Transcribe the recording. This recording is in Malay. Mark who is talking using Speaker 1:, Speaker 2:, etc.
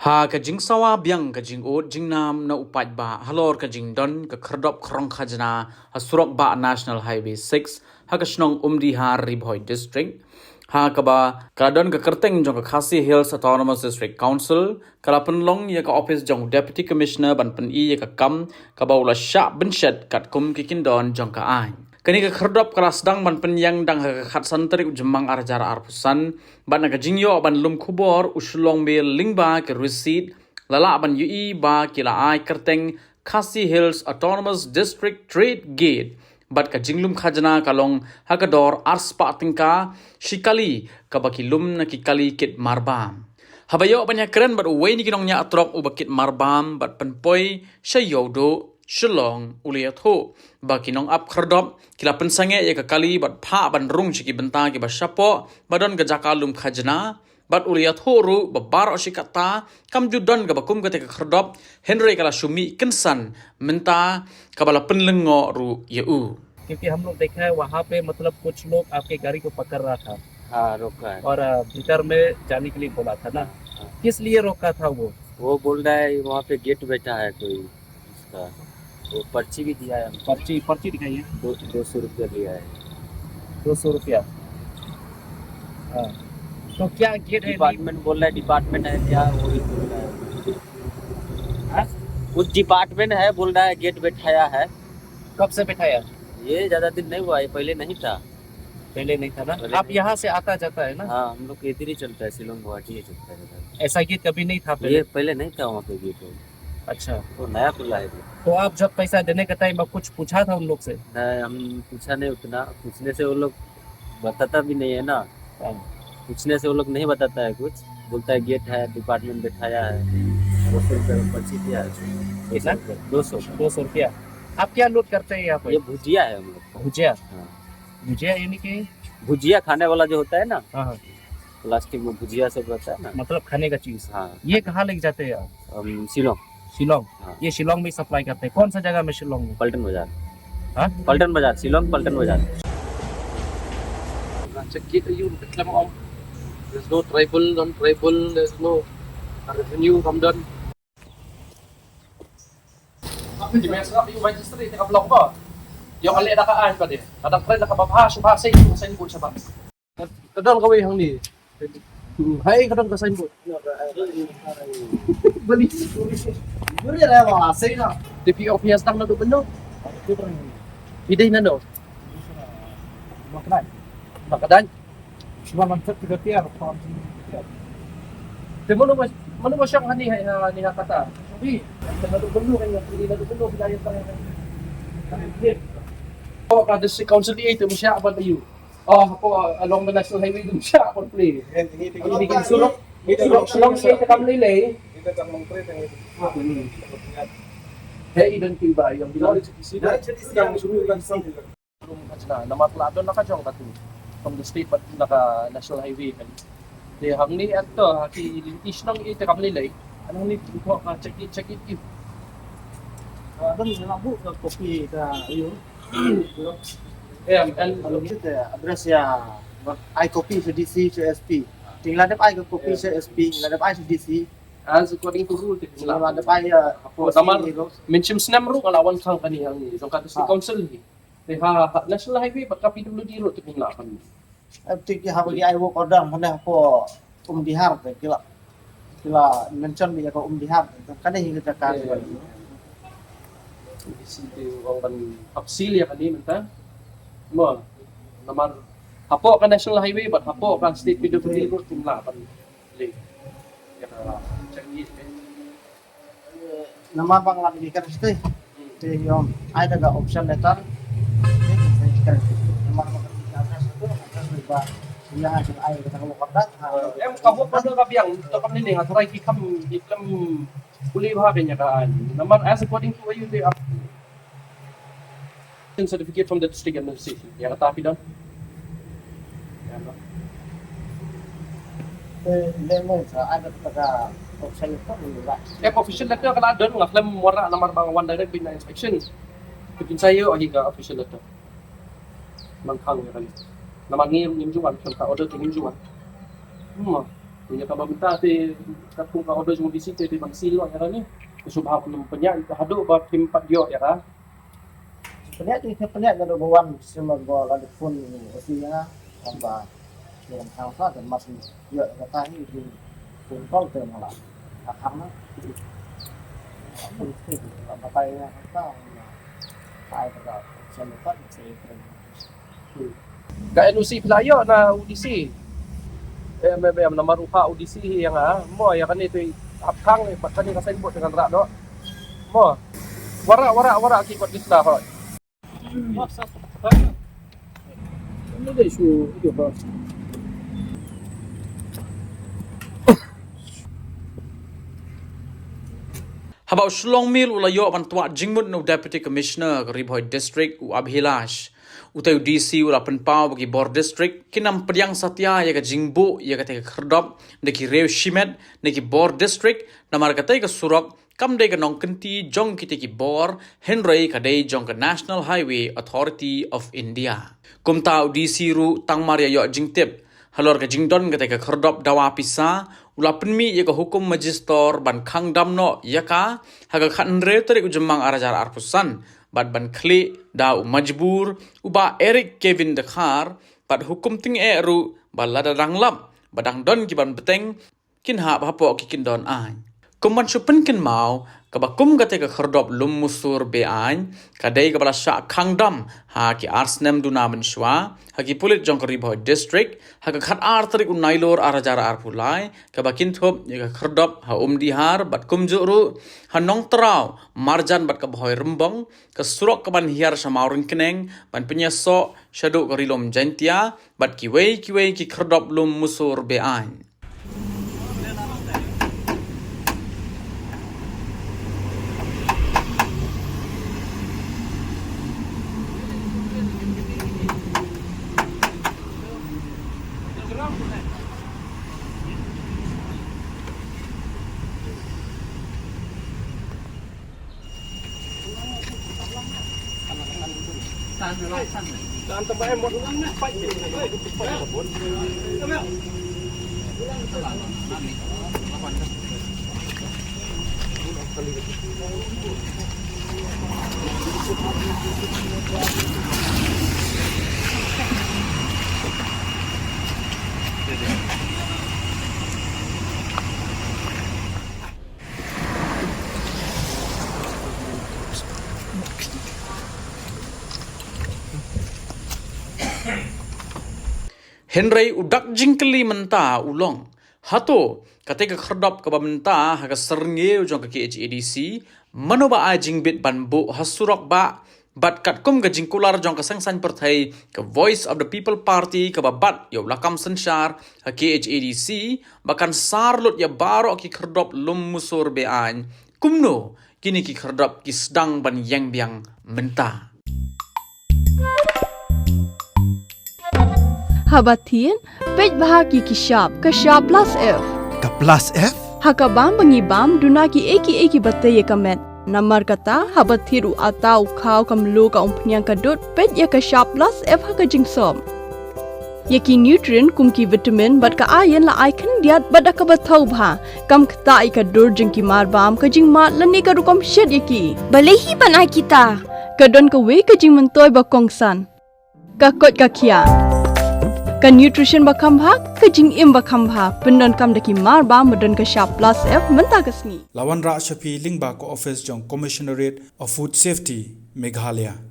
Speaker 1: Ha ka jing sawa biang ka jing ot jing nam na upat ba halor ka jing don ka khardop khrong khajna hasurok ba National Highway 6 ha ka shnong umdi har Ribhoi District ha ka ba ka don ka kerteng jong ka Khasi Hills Autonomous District Council kala penlong ya ka office jong Deputy Commissioner ban pen I ya ka kam ka ba ula sha benchet kat kum kikin don jong ka ai kani ka khardop kala sedang ban pen yang dang ha ka khat santrik jemang arjar arpusan ban ka jingyo ban lum khubor uslong be lingba ke receipt lala ban ui ba kila ai kerteng Khasi Hills Autonomous District Trade Gate bat ka jinglum khajna kalong hakador arspa tingka shikali kabakilum na kikali kit marbam habayo banya keren bat uwe ni kinong nya atrok ubakit marbam bat penpoi shayodo Shillong uliatho bakinong ap khardop kila pensange ya kakali bat pha ban rung chiki benta ki bashapo badon ga jakalum khajna bat uliatho ru babar oshikata kam judon ga bakum ga te khardop Henry kala shumi kinsan menta kabala penlengo ru yeu
Speaker 2: क्योंकि हम लोग देखा है वहाँ पे मतलब कुछ लोग आपके गाड़ी को पकड़ रहा था
Speaker 3: हाँ रोका है।
Speaker 2: और भीतर में जाने के लिए बोला था ना। किस लिए रोका था
Speaker 3: वो बोल रहा है वहाँ पे गेट बैठा है कोई उसका, वो पर्ची भी दिया है हमको।
Speaker 2: पर्ची दिखाइए।
Speaker 3: 200 रुपया लिया है।
Speaker 2: 200 रुपया। हाँ तो क्या गेट है?
Speaker 3: डिपार्टमेंट बोल रहा है, डिपार्टमेंट है क्या वही बोल रहा है।
Speaker 2: हाँ?
Speaker 3: कुछ डिपार्टमेंट है बोल रहा है गेट बैठाया है।
Speaker 2: कब से बैठाया?
Speaker 3: ये ज्यादा दिन नहीं हुआ, ये पहले नहीं था।
Speaker 2: पहले नहीं था ना।
Speaker 3: पहले
Speaker 2: आप
Speaker 3: नहीं।
Speaker 2: यहाँ से आता जाता है ना?
Speaker 3: हाँ हम लोग इधर ही चलता है, शिलोंग गुवाहाटी ही चलता है।
Speaker 2: ऐसा गेट कभी नहीं था
Speaker 3: ये
Speaker 2: पहले?
Speaker 3: पहले नहीं था वहाँ पे गेट,
Speaker 2: अच्छा
Speaker 3: वो नया खुला है।
Speaker 2: तो आप जब पैसा देने का टाइम आप कुछ पूछा था उन लोग से?
Speaker 3: नहीं हम पूछा नहीं उतना, पूछने से वो लोग बताता भी नहीं है ना।
Speaker 2: हाँ।
Speaker 3: पूछने से वो लोग नहीं बताता है कुछ, बोलता है गेट है, डिपार्टमेंट बैठाया है, 200 रुपये पर्ची दिया है।
Speaker 2: ऐसा?
Speaker 3: 200
Speaker 2: रुपया। आप क्या लूट करते हैं यहाँ
Speaker 3: ये
Speaker 2: पे?
Speaker 3: भुजिया है हम लोग।
Speaker 2: भुजिया?
Speaker 3: हाँ।
Speaker 2: भुजिया यानी कि?
Speaker 3: भुजिया खाने वाला जो होता है ना,
Speaker 2: हाँ हाँ।
Speaker 3: प्लास्टिक में भुजिया सब रहता है ना।
Speaker 2: मतलब खाने का चीज।
Speaker 3: हाँ
Speaker 2: ये कहाँ लेके जाते हैं आप?
Speaker 3: हम शिलोंग।
Speaker 2: शिलोंग?
Speaker 3: हाँ।
Speaker 2: ये शिलोंग में सप्लाई करते हैं। कौन सा जगह में शिलोंग में?
Speaker 3: पलटन बाजार।
Speaker 2: हाँ?
Speaker 3: पलटन बाजार, शिलोंग पलटन बाजार।
Speaker 4: Check it, you claim on. There's no tribal, non-tribal, there's no revenue come down. Di mesa yung registry, naka-block ba? Yung ali nakaan pa din. Kadang pre nakababha, subhasay, yung signboard sa ba? Kadang kaway hang ni. Hay, kadang ka signboard. Balik. Buri na ba? Say na. TPO Fiesta na do bendo. Hiday na do.
Speaker 2: Makran
Speaker 4: Makadan.
Speaker 2: शुभ मंत्र तिगती है और
Speaker 4: Di mo mo siyang ni kata. Sabi, nado-bendo kay nado-bendo bilayan pa rin. Oh, ka district council ito mo siya about you. Oh, ako along the national highway dun siya ako play. Ibigin sulok. Sulok siya sa kamlilay. Hey, identity ba yung bilang na matlado na ka jong katu from the state but naka national highway kan. Di hang ni ato ki ish nang ite kamlilay. Anong ni ko ka check it if
Speaker 2: dan nabu ka kopi ka iyo
Speaker 4: and
Speaker 2: kalau gitu ya address ya ai kopi sa DC sa SP tinggal ada ai kopi sa SP tinggal ada ai sa DC
Speaker 4: as according to rule
Speaker 2: tinggal
Speaker 4: tinggal
Speaker 2: ada ai
Speaker 4: Apo, tamar, mention snam ro kalawan sang kaniyang ni so ka district council ni. Di ha national highway ba ka PWD ro tingin la kan.
Speaker 2: Abti ki hapo di ai wo kodam hone hapo dihar te kila mention dia ko dihar kan ni kita kan
Speaker 4: Isi ang ban kapsilya kanina ta. Mo naman hapo ka national highway but hapo ka state PWD ro tingin la kan. Le. Ya check it.
Speaker 2: nama bang lagi kan situ itu yang ada ga option letter nama bang address itu address ba iya hasil ai kita kalau kontak
Speaker 4: Em kamu pada kabiang to kami ni haturay kikam ikam uli ba kanya kaan. Naman as according to you they up certificate from the district administration. Ya katapi doon. Yan no.
Speaker 2: lemon sa ada taga option itu enggak
Speaker 4: Official letter kala doon nga klam wara namar bang one direct bin na inspection. Kupin sayo agi ka official letter. Mangkang ya kali. Naman ngiyong nimjuan kan ka order to nimjuan. Kaya kababita ti kapung ka odo yung disite ti magsilo ya ni. Subha ko ng panya hado ba kimpat dio ya ka.
Speaker 2: Sebenarnya ada bawan semua gol ada pun usianya tambah yang sama dan masih ya kata ini di pun tu malah akan mesti bapaknya kata ay kata sempat saya
Speaker 4: Ka NUC playo na audisi. May na maruha audisi yang mo ya kan itu apkang pat kani ka signboard dengan ra do. Mo. Wara kikot lista ko. Ano dai su ito ba?
Speaker 1: Habau Shlong Mil ulayo ban tua jingmut no Deputy Commissioner ke Ribhoi District u Abhilash. Utai DC ula penpau bagi Bor District kinam pediang satya ya ke jingbu ya ke te kherdop neki Rew Shimet neki Bor District namar katai ke Surok kam dei ke nong kenti jong kiti ki Bor Henry kadai jong ke National Highway Authority of India. Kumta DC ru tangmar ya yo jingtip halor ke jingdon ke te ke kherdop dawa pisa ula penmi ya ke hukum magister ban khang damno ya ka haga khan re tari ujemang arajar arpusan bad ban kli da majbur uba Eric Kevin Dekhar bad hukum ting ru balada ranglap badang don ki ban beteng kin ha hapo ki kin don ai kuman supen kin mau kabakum gate ka kherdop lum musur be ain kadai ka bala sha khangdam ha ki arsnem duna menshwa ha ki pulit jong Ribhoi District ha ka khat ar tarik unailor arajara arpulai ka bakin thop ya ka kherdop ha umdihar bat kumjuru ha nong trau marjan bat ka bhoi rumbong ka surok ka ban hiar samaurin keneng ban penyeso shadu ka rilom jantia bat ki wei ki kherdop lum musur be ain
Speaker 4: Dan tempat emot fight
Speaker 1: Henry udak jingkeli menta ulong. Hato katika kherdop ka menta ha ka sernge jong ka KHADC manoba a jingbit banbu hasurok ba bat kat kum ka jingkular jong ka sangsan perthai ka Voice of the People Party ka bat yo lakam sensyar ha KHADC bakan sarlut ya baro ki kherdop lum musur be an kumno kini ki kherdop ki sedang ban yang biang menta.
Speaker 5: Habatin, pej bahagi ki sharp plus F.
Speaker 6: Ka plus F?
Speaker 5: Hakabam bangibam duna ki eki batay kamet. Namar kata habathiru atau kau kamlu ka umpnyang kadut pej ya ka sharp plus F haka jingsom. Yaki nutrient kum ki vitamin bat ka iron la icon diat bat ka bathau bha kam kta ka dur jing ki marbam ka jing mat lani ka rukom shed yaki.
Speaker 7: Balehi banai kita.
Speaker 5: Kadon ka we ka jing mentoy ba kongsan. Ka kot ka kia. Ka nutrition bakam bha ka jing im bakam bha pendon kam daki marba modon ka sharp plus F menta kasni
Speaker 6: Lawan Ra Shafi Lingba ko office jong Commissionerate of Food Safety Meghalaya.